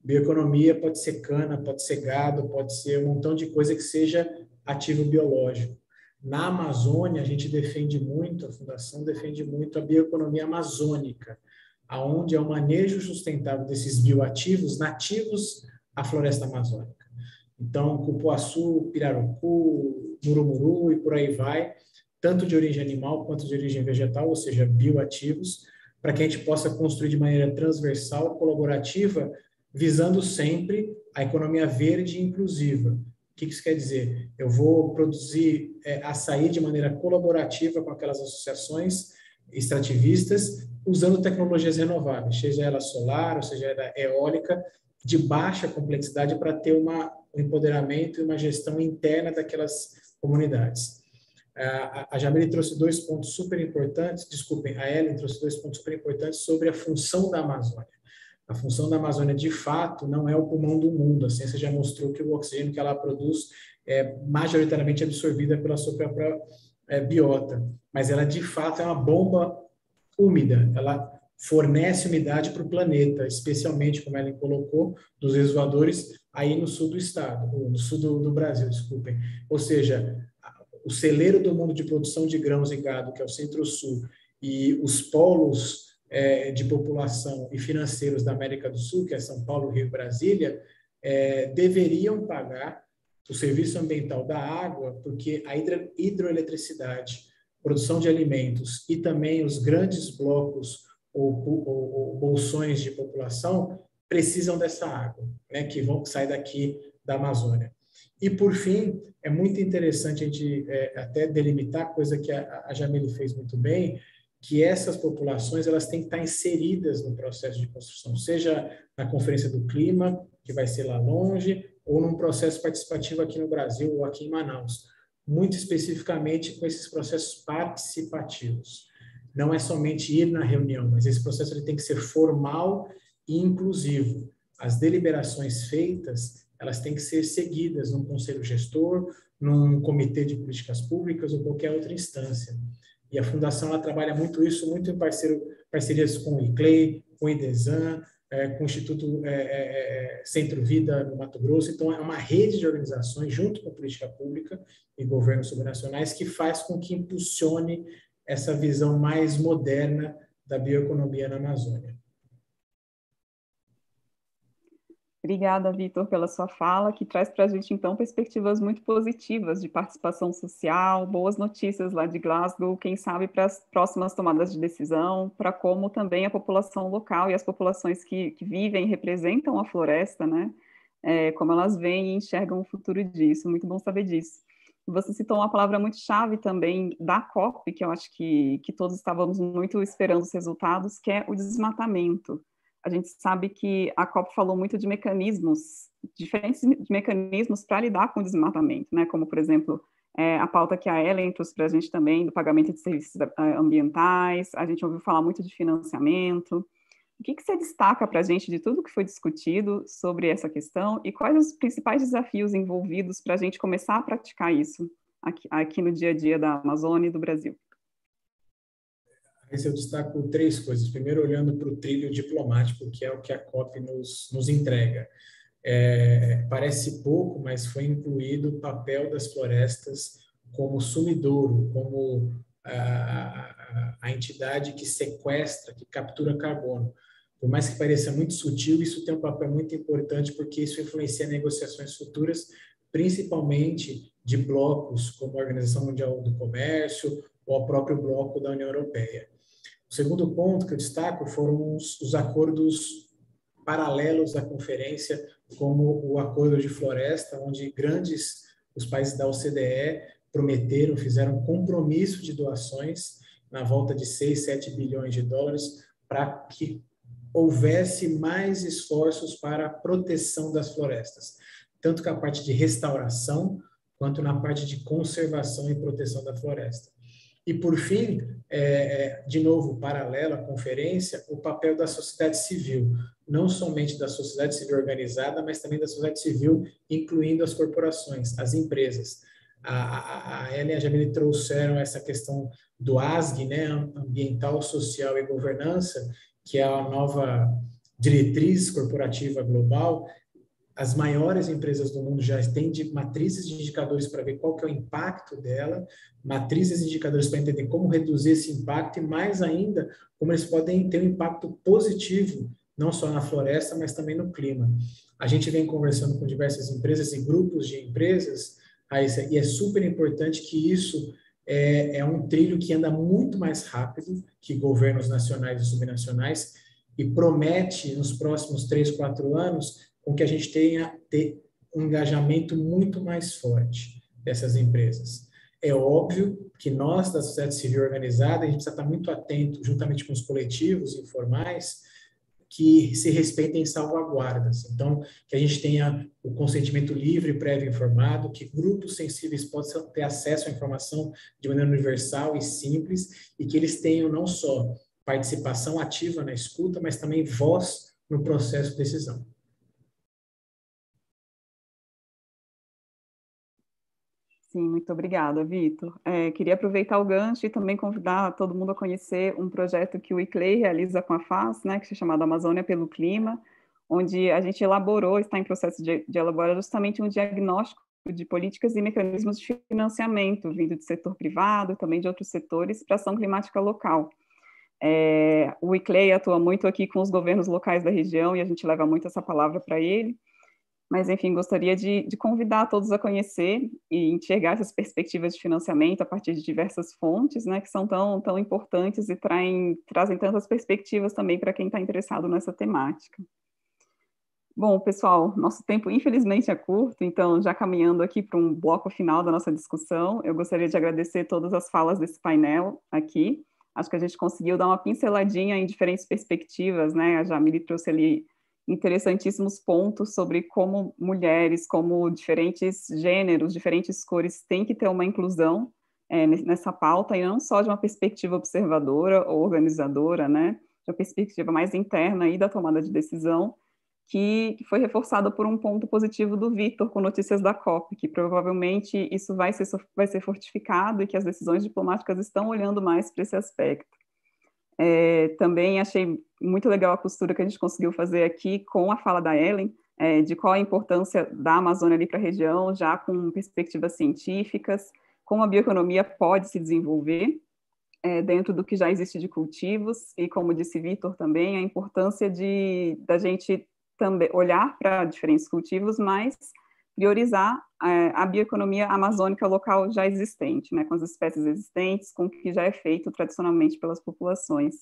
Bioeconomia pode ser cana, pode ser gado, pode ser um montão de coisa que seja ativo biológico. Na Amazônia, a gente defende muito, a Fundação defende muito a bioeconomia amazônica, onde é o manejo sustentável desses bioativos nativos à floresta amazônica. Então, cupuaçu, pirarucu, murumuru e por aí vai, tanto de origem animal quanto de origem vegetal, ou seja, bioativos, para que a gente possa construir de maneira transversal, colaborativa, visando sempre a economia verde e inclusiva. O que isso quer dizer? Eu vou produzir açaí de maneira colaborativa com aquelas associações extrativistas, usando tecnologias renováveis, seja ela solar, ou seja ela eólica, de baixa complexidade para ter um empoderamento e uma gestão interna daquelas comunidades. A Jamile trouxe dois pontos super importantes, a Ellen trouxe dois pontos super importantes sobre a função da Amazônia. A função da Amazônia, de fato, não é o pulmão do mundo. A ciência já mostrou que o oxigênio que ela produz é majoritariamente absorvida pela sua própria biota, mas ela, de fato, é uma bomba úmida. Ela fornece umidade para o planeta, especialmente, como ela colocou, dos reservoadores aí no sul do estado, no sul do Brasil, desculpem. Ou seja, o celeiro do mundo de produção de grãos e gado, que é o Centro-Sul, e os polos de população e financeiros da América do Sul, que é São Paulo, Rio e Brasília, deveriam pagar o serviço ambiental da água, porque a hidroeletricidade, produção de alimentos e também os grandes blocos ou bolsões de população precisam dessa água, né, que vão sair daqui da Amazônia. E, por fim, é muito interessante a gente até delimitar, coisa que a Jamile fez muito bem, que essas populações elas têm que estar inseridas no processo de construção, seja na Conferência do Clima, que vai ser lá longe, ou num processo participativo aqui no Brasil ou aqui em Manaus, muito especificamente com esses processos participativos. Não é somente ir na reunião, mas esse processo ele tem que ser formal e inclusivo. As deliberações feitas, elas têm que ser seguidas num conselho gestor, num comitê de políticas públicas ou qualquer outra instância. E a Fundação ela trabalha muito isso, muito em parcerias com o ICLEI, com o IDESAN, com o Instituto Centro Vida no Mato Grosso. Então, é uma rede de organizações, junto com a política pública e governos subnacionais, que faz com que impulsione essa visão mais moderna da bioeconomia na Amazônia. Obrigada, Vitor, pela sua fala, que traz para a gente, então, perspectivas muito positivas de participação social, boas notícias lá de Glasgow, quem sabe para as próximas tomadas de decisão, para como também a população local e as populações que vivem e representam a floresta, né, como elas veem e enxergam o futuro disso. Muito bom saber disso. Você citou uma palavra muito chave também da COP, que eu acho que todos estávamos muito esperando os resultados, que é o desmatamento. A gente sabe que a COP falou muito de mecanismos, diferentes mecanismos para lidar com o desmatamento, né? Como, por exemplo, a pauta que a Ellen trouxe para a gente também, do pagamento de serviços ambientais, a gente ouviu falar muito de financiamento. O que você destaca para a gente de tudo que foi discutido sobre essa questão e quais os principais desafios envolvidos para a gente começar a praticar isso aqui no dia a dia da Amazônia e do Brasil? Eu destaco três coisas. Primeiro, olhando para o trilho diplomático, que é o que a COP nos entrega. Parece pouco, mas foi incluído o papel das florestas como sumidouro, como a entidade que sequestra, que captura carbono. Por mais que pareça muito sutil, isso tem um papel muito importante, porque isso influencia negociações futuras, principalmente de blocos como a Organização Mundial do Comércio ou o próprio bloco da União Europeia. O segundo ponto que eu destaco foram os acordos paralelos à conferência, como o Acordo de Floresta, onde os países da OCDE prometeram, fizeram um compromisso de doações na volta de 6, 7 bilhões de dólares para que houvesse mais esforços para a proteção das florestas, tanto com a parte de restauração, quanto na parte de conservação e proteção da floresta. E, por fim, de novo, paralelo à conferência, o papel da sociedade civil, não somente da sociedade civil organizada, mas também da sociedade civil, incluindo as corporações, as empresas. A Ellen e a Jamile trouxeram essa questão do ASG, né, Ambiental, Social e Governança, que é a nova diretriz corporativa global. As maiores empresas do mundo já têm matrizes de indicadores para ver qual que é o impacto dela, matrizes de indicadores para entender como reduzir esse impacto e, mais ainda, como eles podem ter um impacto positivo, não só na floresta, mas também no clima. A gente vem conversando com diversas empresas e grupos de empresas, Raíssa, e é super importante que isso é um trilho que anda muito mais rápido que governos nacionais e subnacionais e promete, nos próximos 3, 4 anos, com que a gente tenha um engajamento muito mais forte dessas empresas. É óbvio que nós, da sociedade civil organizada, a gente precisa estar muito atento, juntamente com os coletivos informais, que se respeitem salvaguardas. Então, que a gente tenha o consentimento livre, prévio informado, que grupos sensíveis possam ter acesso à informação de maneira universal e simples, e que eles tenham não só participação ativa na escuta, mas também voz no processo de decisão. Sim, muito obrigada, Vitor. Queria aproveitar o gancho e também convidar todo mundo a conhecer um projeto que o ICLEI realiza com a FAS, né, que é chamado Amazônia pelo Clima, onde a gente está em processo de elaborar justamente um diagnóstico de políticas e mecanismos de financiamento vindo do setor privado, também de outros setores, para ação climática local. O ICLEI atua muito aqui com os governos locais da região e a gente leva muito essa palavra para ele. Mas, enfim, gostaria de convidar todos a conhecer e enxergar essas perspectivas de financiamento a partir de diversas fontes, né, que são tão importantes e trazem tantas perspectivas também para quem está interessado nessa temática. Bom, pessoal, nosso tempo infelizmente é curto, então já caminhando aqui para um bloco final da nossa discussão, eu gostaria de agradecer todas as falas desse painel aqui. Acho que a gente conseguiu dar uma pinceladinha em diferentes perspectivas, né? A Jamile trouxe ali interessantíssimos pontos sobre como mulheres, como diferentes gêneros, diferentes cores têm que ter uma inclusão nessa pauta, e não só de uma perspectiva observadora ou organizadora, né, de uma perspectiva mais interna aí da tomada de decisão, que foi reforçada por um ponto positivo do Vitor com notícias da COP, que provavelmente isso vai ser fortificado e que as decisões diplomáticas estão olhando mais para esse aspecto. Também achei muito legal a costura que a gente conseguiu fazer aqui com a fala da Ellen, de qual a importância da Amazônia ali para a região, já com perspectivas científicas, como a bioeconomia pode se desenvolver dentro do que já existe de cultivos, e como disse Vitor também, a importância da gente também olhar para diferentes cultivos, mas priorizar a bioeconomia amazônica local já existente, né, com as espécies existentes, com o que já é feito tradicionalmente pelas populações.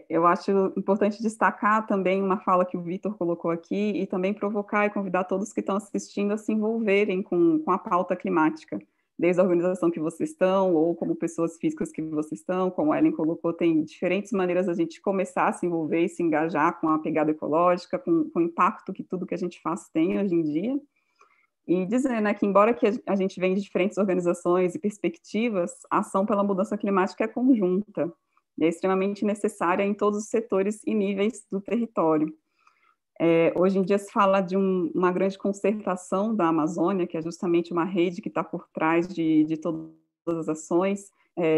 Eu acho importante destacar também uma fala que o Vitor colocou aqui e também provocar e convidar todos que estão assistindo a se envolverem com a pauta climática, desde a organização que vocês estão, ou como pessoas físicas que vocês estão, como a Ellen colocou, tem diferentes maneiras da gente começar a se envolver e se engajar com a pegada ecológica, com o impacto que tudo que a gente faz tem hoje em dia. E dizer, né, que embora que a gente venha de diferentes organizações e perspectivas, a ação pela mudança climática é conjunta e é extremamente necessária em todos os setores e níveis do território. Hoje em dia se fala de uma grande concertação da Amazônia, que é justamente uma rede que está por trás de todas as ações,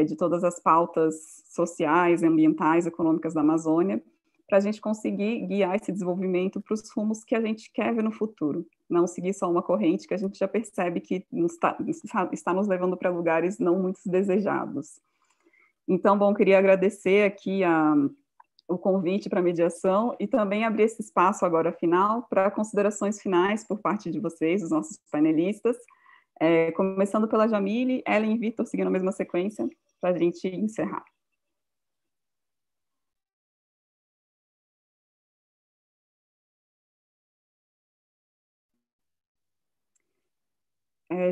de todas as pautas sociais, ambientais, econômicas da Amazônia, para a gente conseguir guiar esse desenvolvimento para os rumos que a gente quer ver no futuro, não seguir só uma corrente que a gente já percebe que está nos levando para lugares não muito desejados. Então, bom, queria agradecer aqui o convite para a mediação e também abrir esse espaço agora final para considerações finais por parte de vocês, os nossos panelistas, começando pela Jamile, Ellen e Vitor, seguindo a mesma sequência, para a gente encerrar.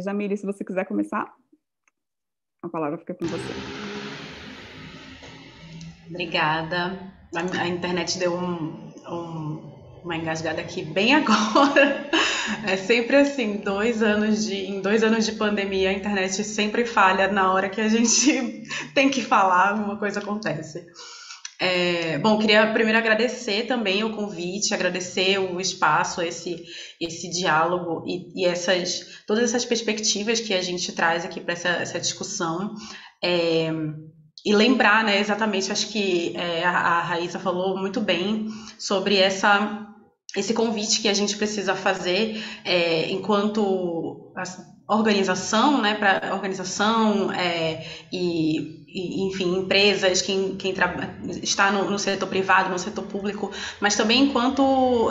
Jamile, se você quiser começar, a palavra fica com você. Obrigada. A internet deu uma engasgada aqui bem agora. É sempre assim, em 2 anos de pandemia, a internet sempre falha na hora que a gente tem que falar, alguma coisa acontece. Bom, queria primeiro agradecer também o convite, agradecer o espaço, esse diálogo e todas essas perspectivas que a gente traz aqui para essa discussão. E lembrar, né, exatamente, acho que a Raíssa falou muito bem sobre esse convite que a gente precisa fazer enquanto organização, né, para organização enfim, empresas, quem está no setor privado, no setor público, mas também enquanto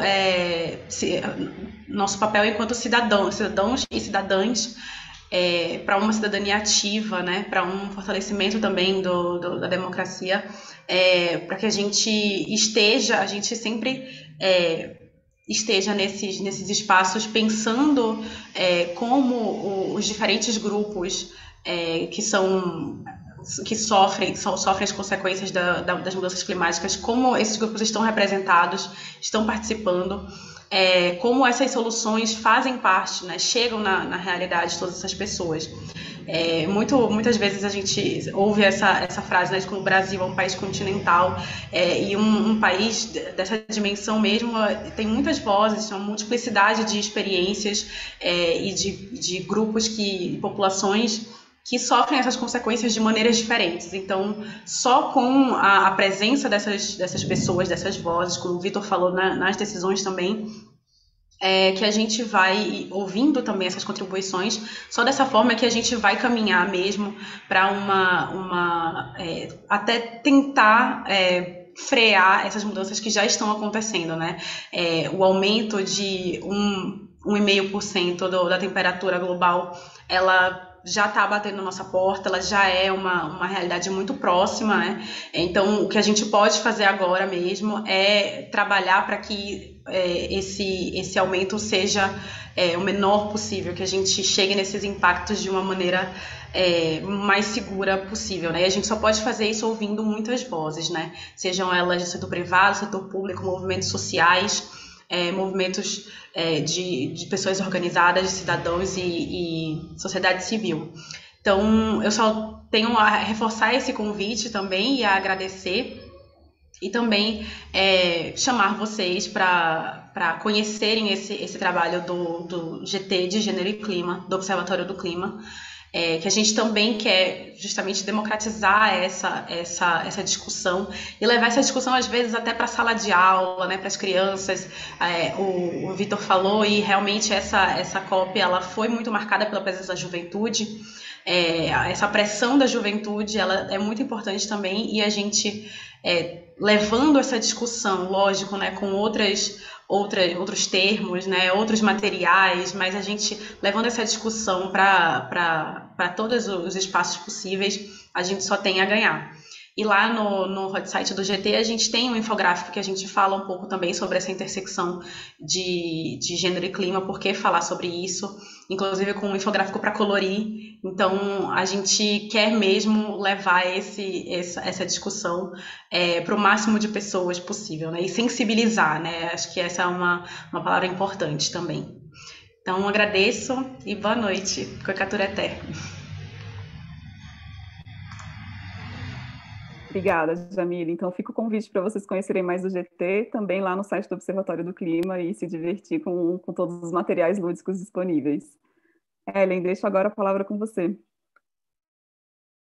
nosso papel enquanto cidadãos e cidadãs, para uma cidadania ativa, né, para um fortalecimento também da democracia, para que a gente sempre esteja nesses espaços pensando como os diferentes grupos que sofrem as consequências das mudanças climáticas, como esses grupos estão representados, estão participando, como essas soluções fazem parte, né, chegam na realidade de todas essas pessoas. Muitas vezes a gente ouve essa frase, né, de que o Brasil é um país continental, e um país dessa dimensão mesmo tem muitas vozes, uma multiplicidade de experiências e de grupos, populações que sofrem essas consequências de maneiras diferentes. Então, só com a presença dessas pessoas, dessas vozes, como o Vitor falou, nas decisões também, que a gente vai ouvindo também essas contribuições, só dessa forma que a gente vai caminhar mesmo para até tentar frear essas mudanças que já estão acontecendo, né? O aumento de 1,5% da temperatura global, ela já está batendo na nossa porta, ela já é uma realidade muito próxima, né? Então, o que a gente pode fazer agora mesmo é trabalhar para que esse aumento seja o menor possível, que a gente chegue nesses impactos de uma maneira mais segura possível, né? E a gente só pode fazer isso ouvindo muitas vozes, né? Sejam elas do setor privado, setor público, movimentos sociais, movimentos de pessoas organizadas, de cidadãos e sociedade civil. Então, eu só tenho a reforçar esse convite também e a agradecer, e também chamar vocês para conhecerem esse trabalho do GT de Gênero e Clima, do Observatório do Clima, que a gente também quer justamente democratizar essa discussão e levar essa discussão, às vezes, até para a sala de aula, né, para as crianças. O Vitor falou, e realmente essa COP ela foi muito marcada pela presença da juventude. Essa pressão da juventude ela é muito importante também, e a gente levando essa discussão, lógico, né, com outros termos, né, outros materiais, mas a gente levando essa discussão para todos os espaços possíveis, a gente só tem a ganhar. E lá no hot site do GT a gente tem um infográfico que a gente fala um pouco também sobre essa intersecção de gênero e clima, por que falar sobre isso, inclusive com um infográfico para colorir. Então a gente quer mesmo levar essa discussão para o máximo de pessoas possível, né? E sensibilizar, né? Acho que essa é uma palavra importante também. Então agradeço e boa noite. Coicatura Obrigada, Jamile. Então, fica o convite para vocês conhecerem mais do GT, também lá no site do Observatório do Clima, e se divertir com todos os materiais lúdicos disponíveis. Ellen, deixo agora a palavra com você.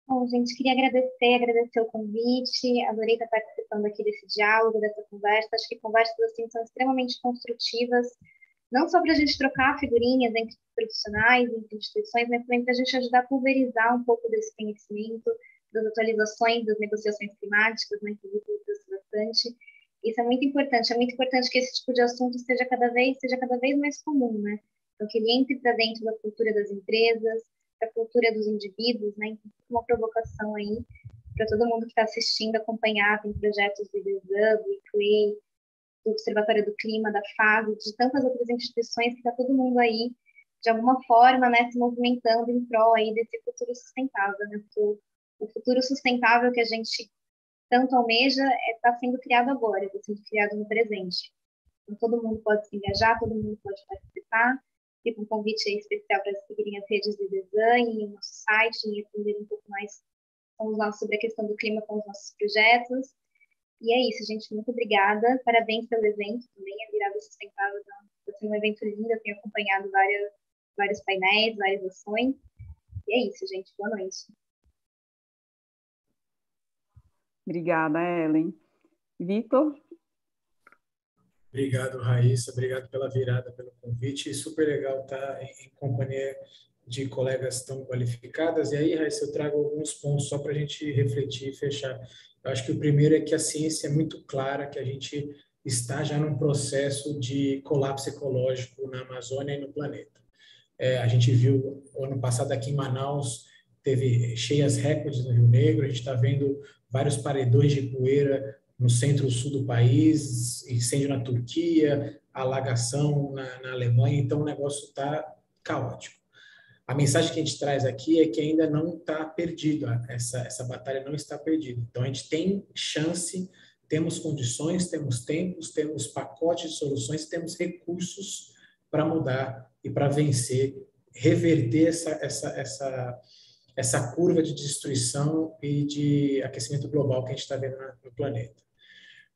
Bom, gente, queria agradecer o convite, adorei estar participando aqui desse diálogo, dessa conversa. Acho que conversas assim são extremamente construtivas, não só para a gente trocar figurinhas entre profissionais, entre instituições, mas também para a gente ajudar a pulverizar um pouco desse conhecimento, das atualizações, das negociações climáticas, né, que eu trouxe bastante. Isso é muito importante que esse tipo de assunto seja cada vez mais comum, né? Então, que ele entre para dentro da cultura das empresas, da cultura dos indivíduos, né? Então, uma provocação aí para todo mundo que está assistindo, acompanhar, tem projetos do IBESUB, do ICLEI, do Observatório do Clima, da FAO, de tantas outras instituições, que está todo mundo aí, de alguma forma, né, se movimentando em prol aí desse futuro sustentável, né? Porque o futuro sustentável que a gente tanto almeja está sendo criado agora, está sendo criado no presente. Então, todo mundo pode se engajar, todo mundo pode participar. Fica um convite aí especial para seguirem as redes de design, o nosso site, e aprender um pouco mais sobre a questão do clima com os nossos projetos. E é isso, gente. Muito obrigada. Parabéns pelo evento também. A Virada Sustentável está sendo um evento lindo. Eu tenho acompanhado vários painéis, várias ações. E é isso, gente. Boa noite. Obrigada, Ellen. Vitor? Obrigado, Raíssa. Obrigado pela virada, pelo convite. Super legal estar em companhia de colegas tão qualificadas. E aí, Raíssa, eu trago alguns pontos só para a gente refletir e fechar. Eu acho que o primeiro é que a ciência é muito clara, que a gente está já num processo de colapso ecológico na Amazônia e no planeta. A gente viu, ano passado aqui em Manaus, teve cheias recordes no Rio Negro, a gente está vendo vários paredões de poeira no centro-sul do país, incêndio na Turquia, alagação na Alemanha, então o negócio está caótico. A mensagem que a gente traz aqui é que ainda não está perdido, essa batalha não está perdida. Então, a gente tem chance, temos condições, temos tempos, temos pacotes de soluções, temos recursos para mudar e para vencer, reverter essa curva de destruição e de aquecimento global que a gente está vendo no planeta.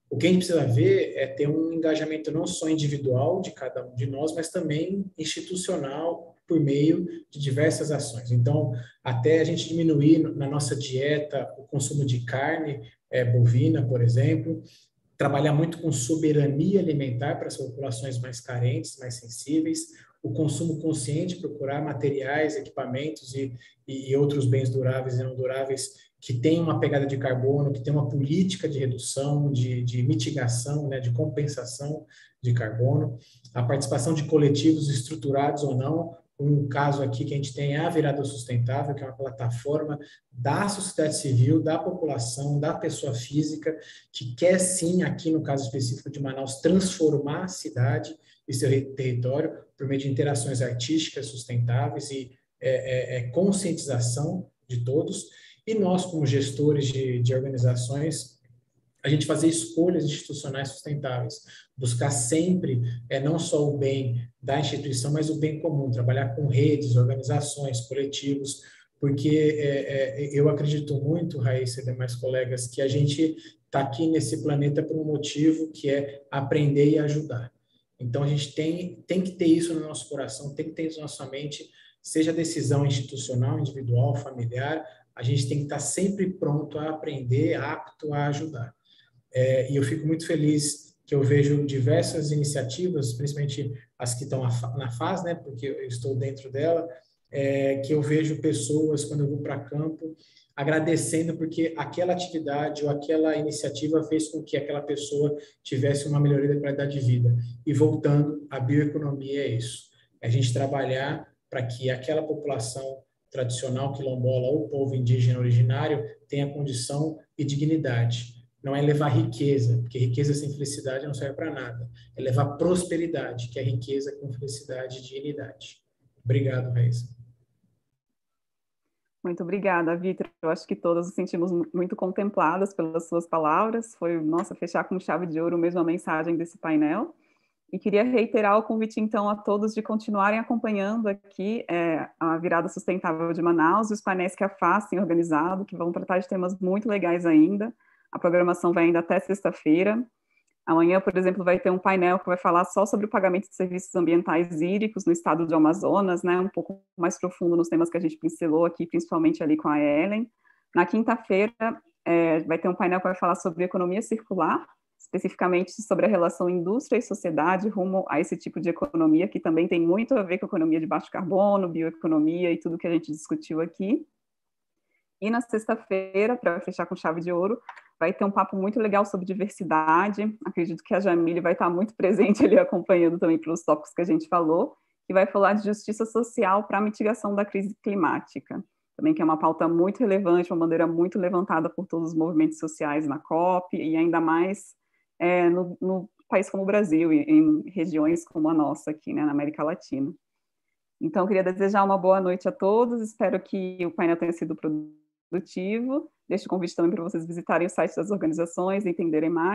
O que a gente precisa ver é ter um engajamento não só individual de cada um de nós, mas também institucional, por meio de diversas ações. Então, até a gente diminuir na nossa dieta o consumo de carne bovina, por exemplo, trabalhar muito com soberania alimentar para as populações mais carentes, mais sensíveis, o consumo consciente, procurar materiais, equipamentos e outros bens duráveis e não duráveis que tenham uma pegada de carbono, que tenham uma política de redução, de mitigação, né, de compensação de carbono, a participação de coletivos estruturados ou não. Um caso aqui que a gente tem é a Virada Sustentável, que é uma plataforma da sociedade civil, da população, da pessoa física, que quer sim, aqui no caso específico de Manaus, transformar a cidade e seu território por meio de interações artísticas sustentáveis e conscientização de todos. E nós, como gestores de organizações, a gente fazer escolhas institucionais sustentáveis, buscar sempre não só o bem da instituição, mas o bem comum, trabalhar com redes, organizações, coletivos, porque eu acredito muito, Raíssa e demais colegas, que a gente está aqui nesse planeta por um motivo que é aprender e ajudar. Então, a gente tem que ter isso no nosso coração, tem que ter isso na nossa mente, seja decisão institucional, individual, familiar, a gente tem que estar sempre pronto a aprender, apto a ajudar. E eu fico muito feliz que eu vejo diversas iniciativas, principalmente as que estão na fase, né, porque eu estou dentro dela, que eu vejo pessoas, quando eu vou para campo, agradecendo porque aquela atividade ou aquela iniciativa fez com que aquela pessoa tivesse uma melhoria da qualidade de vida. E voltando, a bioeconomia é isso. É a gente trabalhar para que aquela população tradicional quilombola ou povo indígena originário tenha condição e dignidade. Não é levar riqueza, porque riqueza sem felicidade não serve para nada. É levar prosperidade, que é riqueza com felicidade e dignidade. Obrigado, Raíssa. Muito obrigada, Vitor. Eu acho que todas nos sentimos muito contempladas pelas suas palavras. Foi, nossa, fechar com chave de ouro mesmo a mensagem desse painel. E queria reiterar o convite, então, a todos de continuarem acompanhando aqui a Virada Sustentável de Manaus, os painéis que a FAS tem organizado, que vão tratar de temas muito legais ainda. A programação vai ainda até sexta-feira. Amanhã, por exemplo, vai ter um painel que vai falar só sobre o pagamento de serviços ambientais hídricos no estado de Amazonas, né, um pouco mais profundo nos temas que a gente pincelou aqui, principalmente ali com a Ellen. Na quinta-feira, vai ter um painel que vai falar sobre economia circular, especificamente sobre a relação indústria e sociedade rumo a esse tipo de economia, que também tem muito a ver com a economia de baixo carbono, bioeconomia e tudo que a gente discutiu aqui. E na sexta-feira, para fechar com chave de ouro, vai ter um papo muito legal sobre diversidade. Acredito que a Jamile vai estar muito presente ali acompanhando também pelos tópicos que a gente falou, que vai falar de justiça social para a mitigação da crise climática. Também que é uma pauta muito relevante, uma bandeira muito levantada por todos os movimentos sociais na COP, e ainda mais no país como o Brasil, e em regiões como a nossa aqui, né, na América Latina. Então, queria desejar uma boa noite a todos, espero que o painel tenha sido produtivo produtivo. Deixo o convite também para vocês visitarem o site das organizações, entenderem mais.